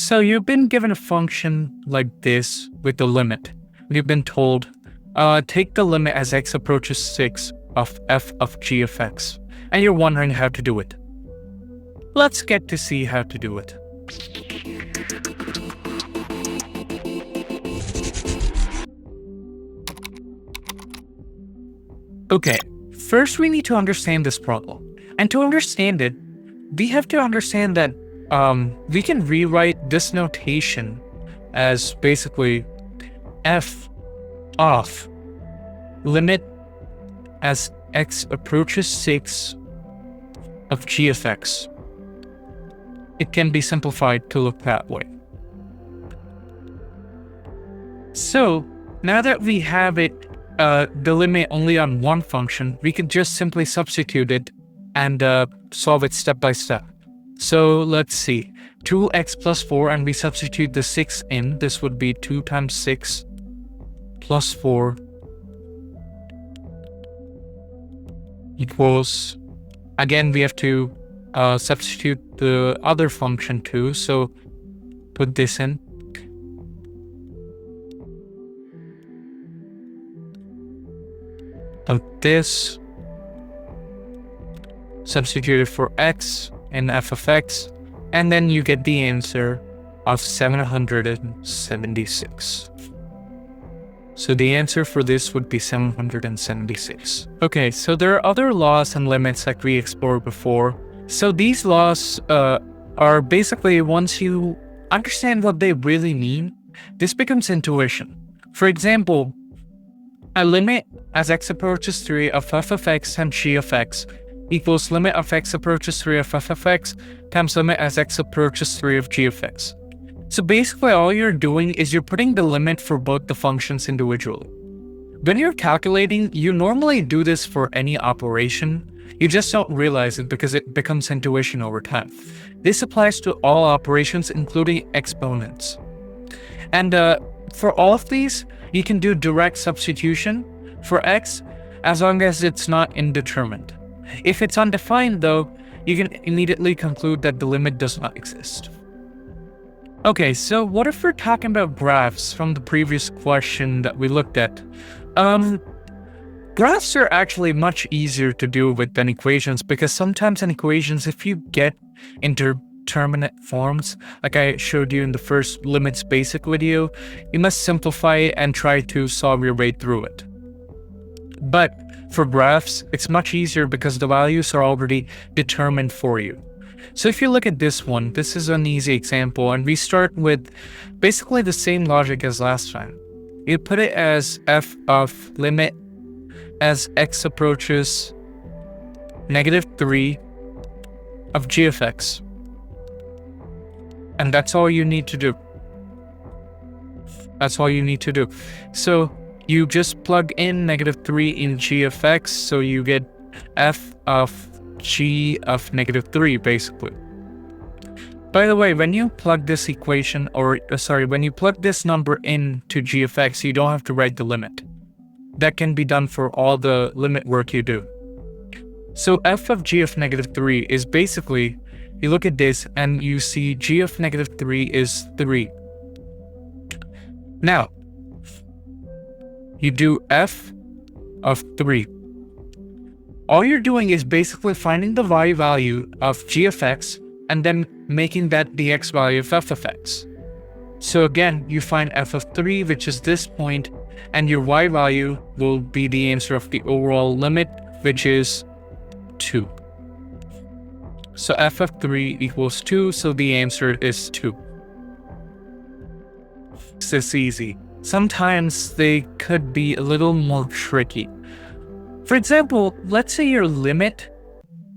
So you've been given a function like this with the limit. You've been told, take the limit as x approaches 6 of f of g of x. And you're wondering how to do it. Let's get to see how to do it. Okay, first we need to understand this problem. And to understand it, we have to understand that we can rewrite this notation as basically f of limit as x approaches 6 of g of x. It can be simplified to look that way. So now that we have it, the limit only on one function, we can just simply substitute it and solve it step by step. So let's see, 2x plus 4, and we substitute the 6 in. This would be 2 times 6 plus 4 equals, again, we have to substitute the other function too. So put this in. Of this, substitute it for x in f of x, and then you get the answer of 776. So the answer for this would be 776. Okay, so there are other laws and limits that we explored before. So these laws are basically, once you understand what they really mean, this becomes intuition. For example, a limit as x approaches 3 of f of x times g of x equals limit of x approaches 3 of f of x times limit as x approaches 3 of g of x. So basically all you're doing is you're putting the limit for both the functions individually. When you're calculating, you normally do this for any operation. You just don't realize it because it becomes intuition over time. This applies to all operations, including exponents. And for all of these, you can do direct substitution for x as long as it's not indeterminate. If it's undefined though, you can immediately conclude that the limit does not exist. Okay, so what if we're talking about graphs from the previous question that we looked at? Graphs are actually much easier to do with than equations, because sometimes in equations, if you get indeterminate forms, like I showed you in the first limits basic video, you must simplify it and try to solve your way through it. But for graphs, it's much easier because the values are already determined for you. So if you look at this one, this is an easy example, and we start with basically the same logic as last time. You put it as f of limit as x approaches -3 of g of x. And that's all you need to do. That's all you need to do. So you just plug in -3 in g of x, so you get f of g of -3, basically. By the way, when you plug this equation, when you plug this number into g of x, you don't have to write the limit. That can be done for all the limit work you do. So f of g of -3 is basically, you look at this and you see g of -3 is 3. Now, you do f of 3. All you're doing is basically finding the y value of g of x and then making that the x value of f of x. So again, you find f of 3, which is this point, and your y value will be the answer of the overall limit, which is 2. So f of 3 equals 2, so the answer is 2. This is easy. Sometimes they could be a little more tricky. For example, let's say your limit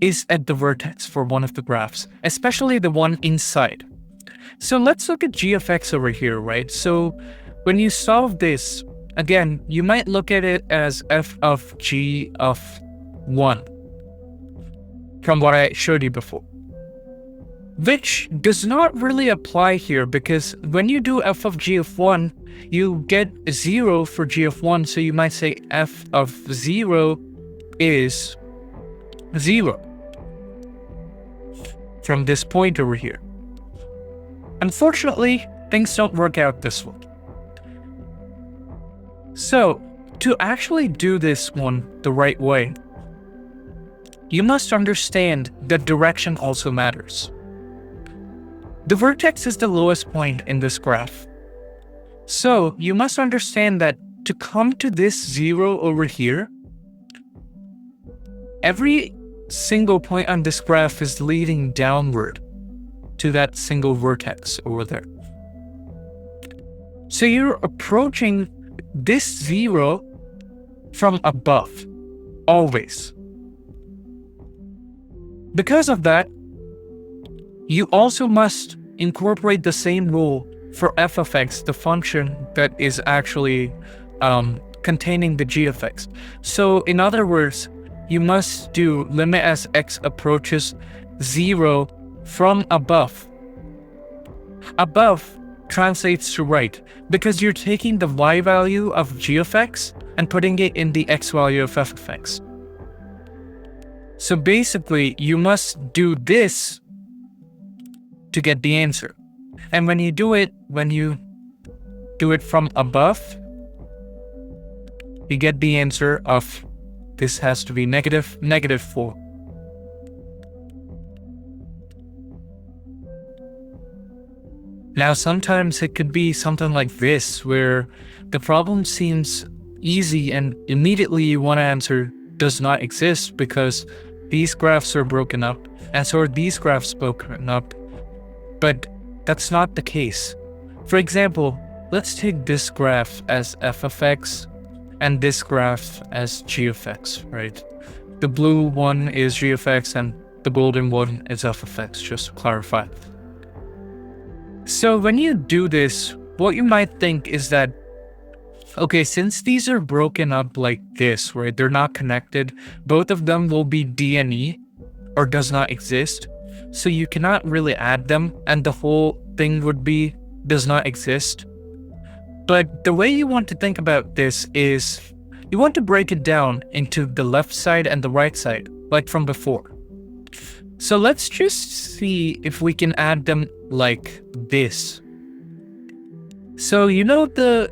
is at the vertex for one of the graphs, especially the one inside. So let's look at g of x over here, right? So when you solve this, again, you might look at it as f of g of 1 from what I showed you before, which does not really apply here, because when you do f of g of 1, you get 0 for g of 1, so you might say f of 0 is 0 from this point over here. Unfortunately, things don't work out this way. So, to actually do this one the right way, you must understand that direction also matters. The vertex is the lowest point in this graph. So, you must understand that to come to this 0 over here, every single point on this graph is leading downward to that single vertex over there. So you're approaching this 0 from above, always. Because of that, you also must incorporate the same rule for f of x, the function that is actually containing the g of x. So in other words, you must do limit as x approaches 0 from above. Above translates to right, because you're taking the y value of g of x and putting it in the x value of f of x. So basically, you must do this to get the answer. And when you do it from above, you get the answer of this has to be negative 4. Now, sometimes it could be something like this, where the problem seems easy and immediately you want to answer does not exist because these graphs are broken up, and so are these graphs broken up. But that's not the case. For example, let's take this graph as f of x and this graph as g of x, right? The blue one is g of x and the golden one is f of x, just to clarify. So when you do this, what you might think is that, okay, since these are broken up like this, right, they're not connected, both of them will be D and E, or does not exist, so you cannot really add them, and the whole thing would be does not exist. But the way you want to think about this is, you want to break it down into the left side and the right side, like from before. So let's just see if we can add them like this. So you know the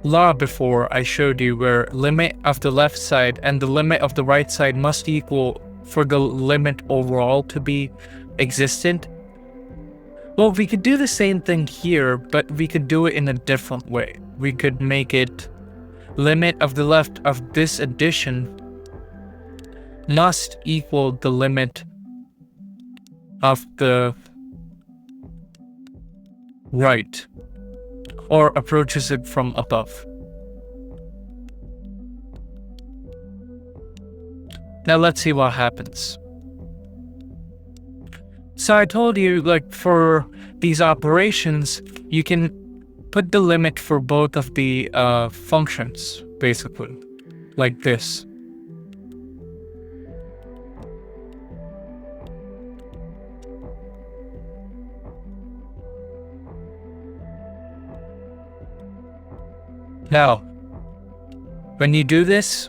law before I showed you where limit of the left side and the limit of the right side must equal for the limit overall to be existent? Well, we could do the same thing here, but we could do it in a different way. We could make it limit of the left of this addition must equal the limit of the right, or approaches it from above. Now let's see what happens. So I told you, like, for these operations, you can put the limit for both of the functions, basically, like this. Now, when you do this,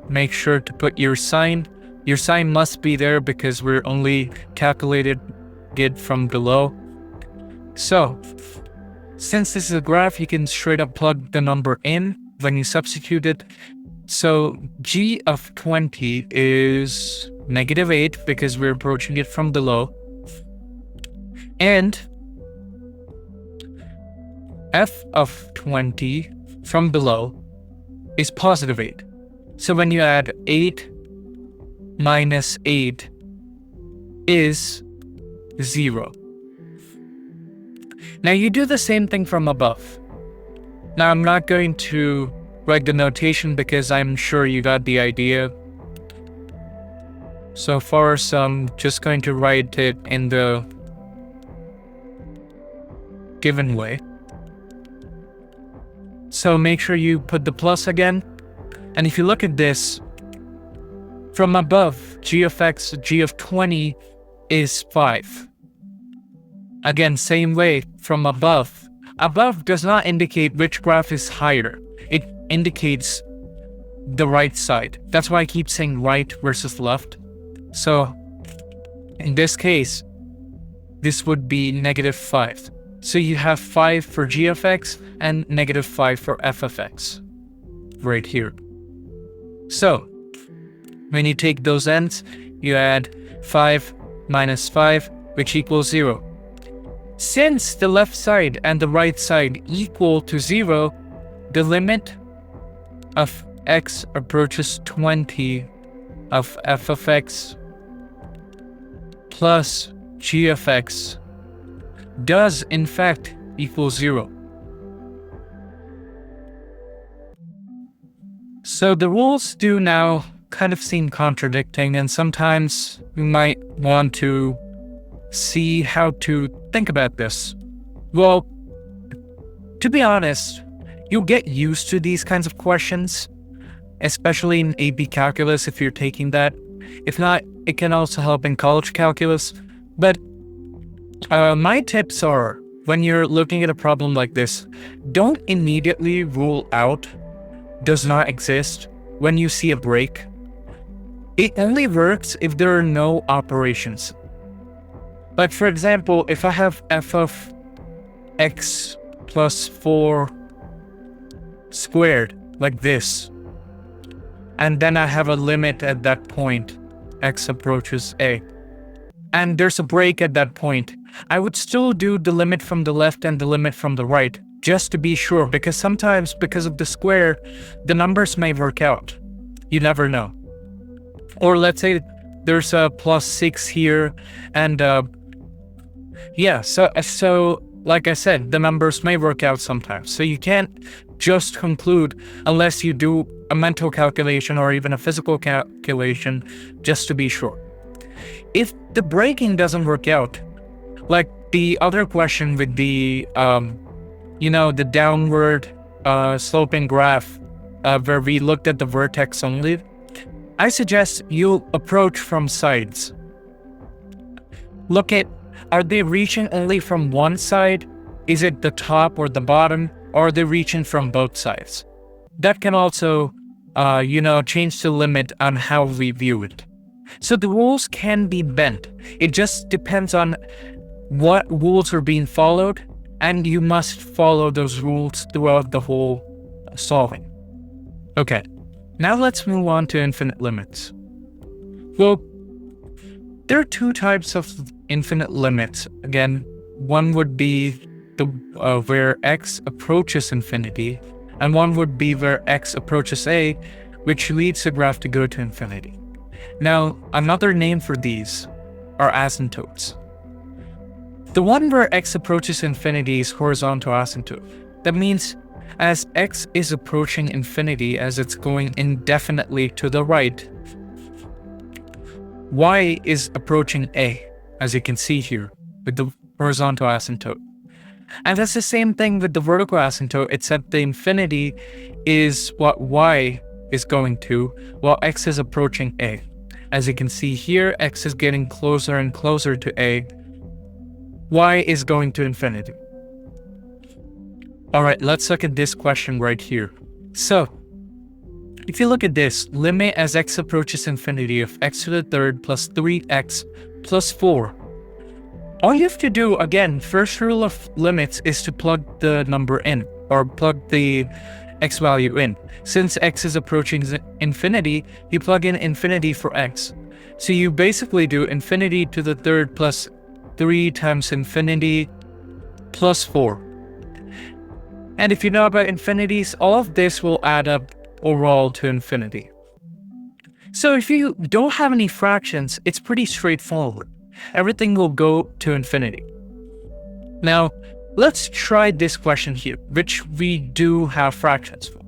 make sure to put your sign. Your sign must be there because we're only calculated it from below. So, since this is a graph, you can straight up plug the number in when you substitute it. So, g of 20 is -8 because we're approaching it from below. And f of 20 from below is +8. So when you add 8 minus 8 is 0. Now you do the same thing from above. Now I'm not going to write the notation because I'm sure you got the idea. So first I'm just going to write it in the given way. So make sure you put the plus again. And if you look at this, from above, g of x, g of 20 is 5. Again, same way, from above. Above does not indicate which graph is higher. It indicates the right side. That's why I keep saying right versus left. So, in this case, this would be -5. So you have 5 for g of x and -5 for f of x right here. So when you take those ends, you add 5 minus 5, which equals 0. Since the left side and the right side equal to 0, the limit of x approaches 20 of f of x plus g of x does in fact equal 0. So the rules do now kind of seem contradicting, and sometimes we might want to see how to think about this. Well, to be honest, you'll get used to these kinds of questions, especially in AP calculus if you're taking that. If not, it can also help in college calculus. But my tips are, when you're looking at a problem like this, don't immediately rule out does not exist when you see a break. It only works if there are no operations. Like for example, if I have f of x plus 4 squared, like this, and then I have a limit at that point, x approaches a, and there's a break at that point, I would still do the limit from the left and the limit from the right, just to be sure, because sometimes, because of the square, the numbers may work out. You never know. Or let's say there's a plus 6 here, and yeah, so like I said, the numbers may work out sometimes. So you can't just conclude unless you do a mental calculation or even a physical calculation just to be sure. If the breaking doesn't work out, like the other question with the the downward sloping graph where we looked at the vertex only, I suggest you approach from sides. Look at, are they reaching only from one side? Is it the top or the bottom? Or are they reaching from both sides? That can also, change the limit on how we view it. So the rules can be bent. It just depends on what rules are being followed, and you must follow those rules throughout the whole solving. Okay, now let's move on to infinite limits. Well, there are two types of infinite limits. Again, one would be the where x approaches infinity, and one would be where x approaches a, which leads the graph to go to infinity. Now, another name for these are asymptotes. The one where x approaches infinity is horizontal asymptote. That means as x is approaching infinity, as it's going indefinitely to the right, y is approaching a, as you can see here, with the horizontal asymptote. And that's the same thing with the vertical asymptote, except the infinity is what y is going to, while x is approaching a. As you can see here, x is getting closer and closer to a, y is going to infinity. Alright, let's look at this question right here. So, if you look at this, limit as x approaches infinity of x to the third plus 3x plus 4. All you have to do, again, first rule of limits is to plug the number in, or plug the x value in. Since x is approaching infinity, you plug in infinity for x. So you basically do infinity to the third plus 3 times infinity plus 4. And if you know about infinities, all of this will add up overall to infinity. So if you don't have any fractions, it's pretty straightforward. Everything will go to infinity. Now, let's try this question here, which we do have fractions for.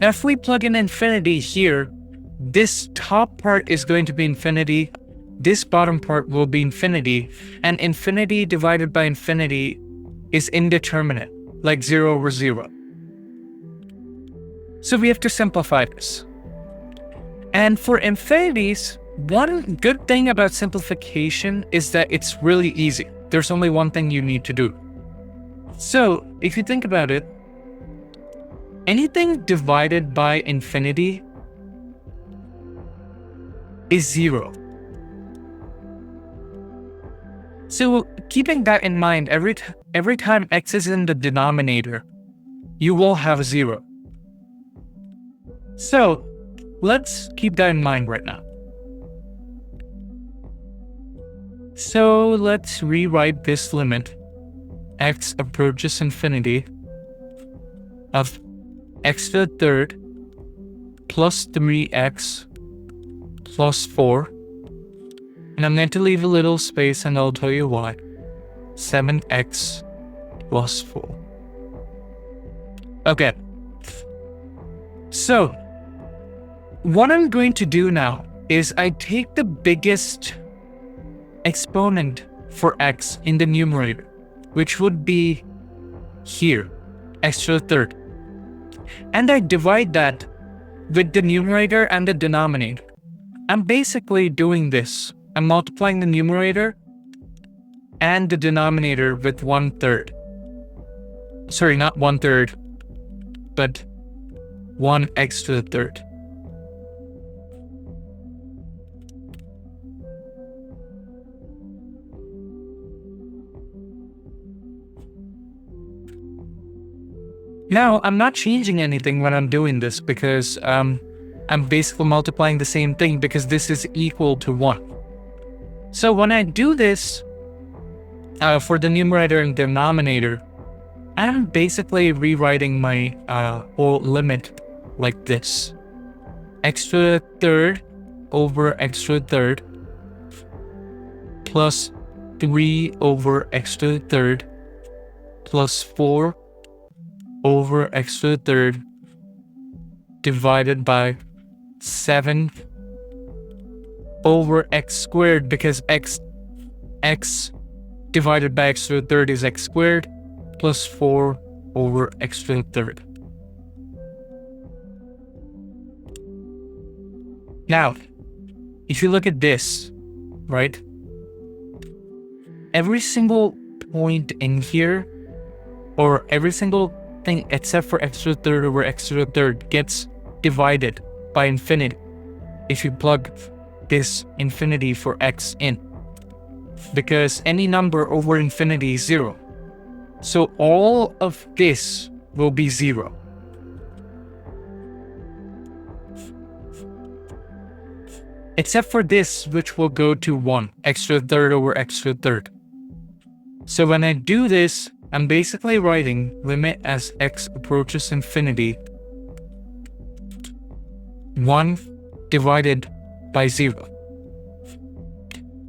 Now, if we plug in infinity here, this top part is going to be infinity, this bottom part will be infinity, and infinity divided by infinity is indeterminate, like 0 over 0. So we have to simplify this. And for infinities, one good thing about simplification is that it's really easy. There's only one thing you need to do. So, if you think about it, anything divided by infinity is 0. So keeping that in mind, every time x is in the denominator, you will have 0. So let's keep that in mind right now. So let's rewrite this limit. X approaches infinity of x to the third plus 3x plus 4. And I'm going to leave a little space and I'll tell you why. 7x plus 4. Okay. So what I'm going to do now is I take the biggest exponent for x in the numerator, which would be here, x to the third. And I divide that with the numerator and the denominator. I'm basically doing this. I'm multiplying the numerator and the denominator with 1/3. Sorry, not 1/3, but 1x to the third. Now, I'm not changing anything when I'm doing this because I'm basically multiplying the same thing because this is equal to 1. So when I do this for the numerator and denominator, I'm basically rewriting my whole limit like this. X to the third over x to the third plus 3 over x to the third plus 4 over x to the third divided by 7 over x squared, because x divided by x to the third is x squared, plus 4 over x to the third. Now, if you look at this, right? Every single point in here, or every single thing except for x to the third over x to the third, gets divided by infinity if you plug this infinity for x in, because any number over infinity is 0. So all of this will be 0. Except for this, which will go to 1, x to the third over x to the third. So when I do this, I'm basically writing limit as x approaches infinity 1 divided by 0.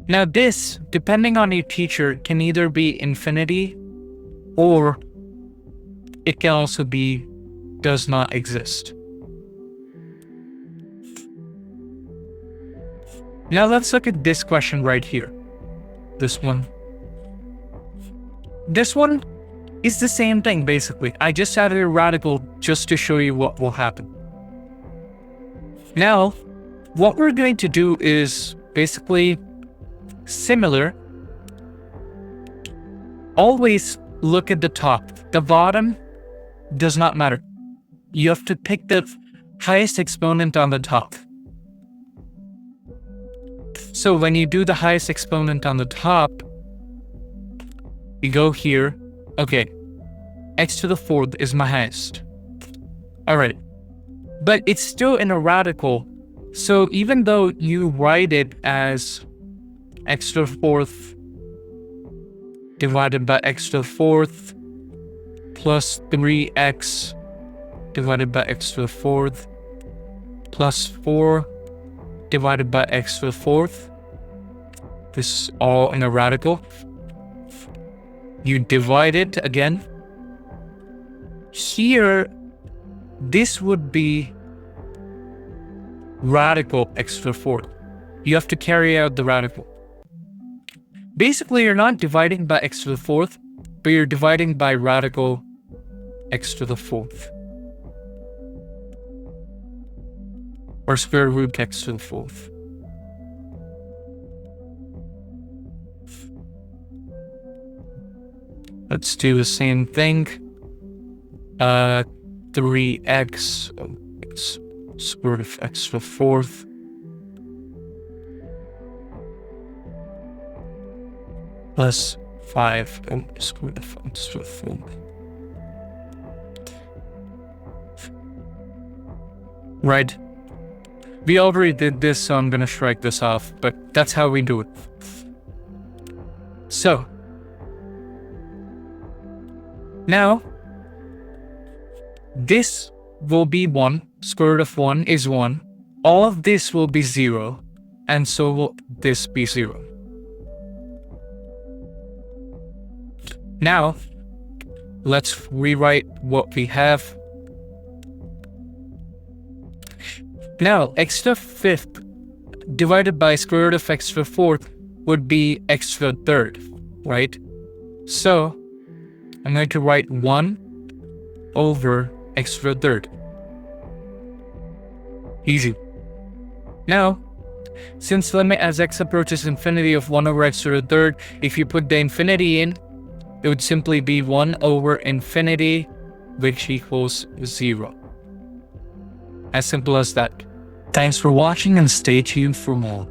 Now this, depending on your teacher, can either be infinity or it can also be does not exist. Now let's look at this question right here. This one. This one is the same thing basically. I just added a radical just to show you what will happen. Now, what we're going to do is basically similar. Always look at the top. The bottom does not matter. You have to pick the highest exponent on the top. So when you do the highest exponent on the top, you go here. Okay, x to the fourth is my highest. Alright, but it's still in a radical. So even though you write it as x to the fourth divided by x to the fourth plus 3x divided by x to the fourth plus 4 divided by x to the fourth, this is all in a radical. You divide it again. Here, this would be radical x to the fourth. You have to carry out the radical. Basically, you're not dividing by x to the fourth, but you're dividing by radical x to the fourth. Or square root x to the fourth. Let's do the same thing. 3x square root of x to the fourth plus 5 and square root of 4. Right. We already did this, so I'm gonna strike this off, but that's how we do it. So, now, this will be 1, square root of 1 is 1, all of this will be 0, and so will this be 0. Now, let's rewrite what we have. Now, x to the 5th divided by square root of x to the 4th would be x to the 3rd, right? So, I'm going to write 1 over x to the 3rd. Easy. Now, since limit as x approaches infinity of 1 over x to the 3rd, if you put the infinity in, it would simply be 1 over infinity, which equals 0. As simple as that. Thanks for watching and stay tuned for more.